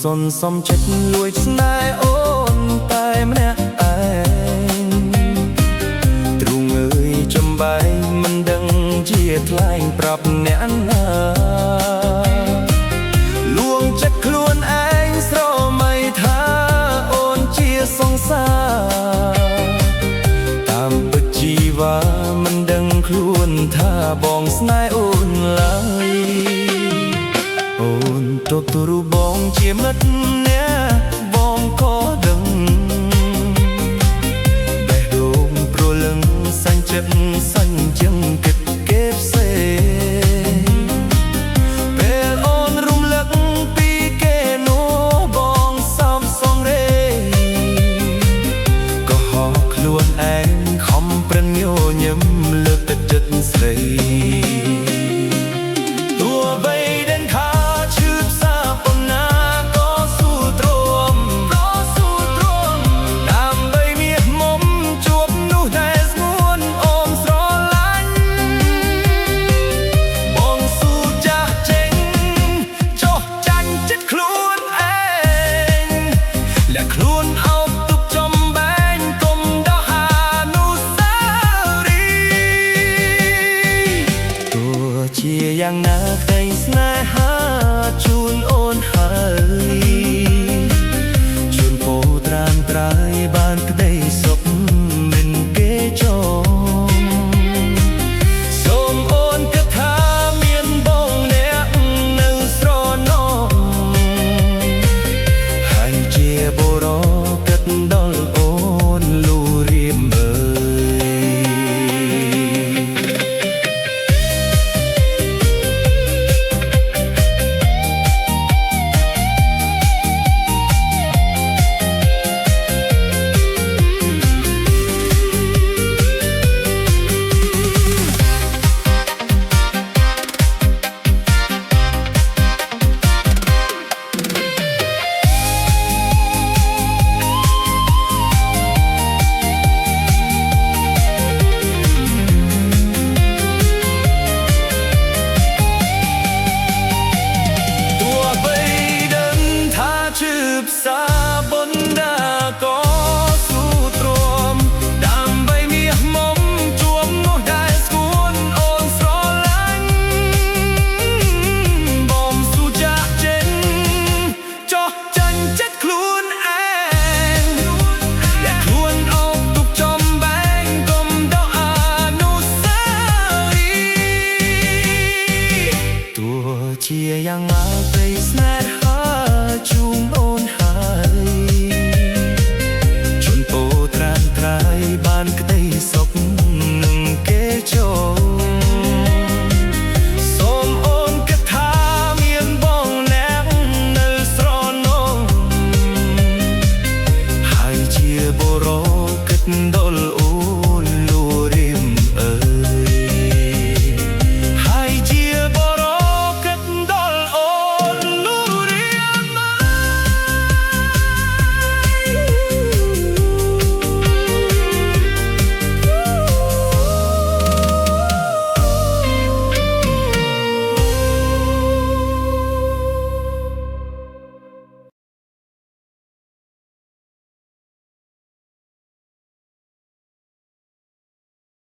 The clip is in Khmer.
សន្សំចិត្តលួចស្នេហ៍អូនតែម្នាក់ឯងទ្រូងអើយចំបែងមិនដឹងជាថ្លែងប្រាប់អ្នកណាលួងចិត្តខ្លួនឯងស្រមៃថាអូនជាសង្សារតាមពិតជីវ៉ាមិនដឹងខ្លួនថាបងស្នេហ៍អូនឡើយអូនទទួលបងជាមិត្តអ្នកបងក៏ដឹងបេះដូងព្រលឹងសាញ់ចិត្តសាញ់ចឹងគិតគេផ្សេងពេលអូនរំលឹកពីគេនោះបងសោកសងរេក៏ហោខ្លួនឯងខំប្រឹងញញឹមលើកទឹកចិត្តស្រីខ្លួនអោបទុកចំបែងកុំដោះអានុស្សាវរីយ៍ទោះជាយ៉ាងណាក្តីស្នេហាជូនអូនហើយជូនពោត្រានត្រើយបានក្តីសុខមិនគេចងសូមអូនគិតថាមានបងអ្នកនៅស្រណោហើយជាបុរសដល់អូនលូរៀមអើផ្សាបន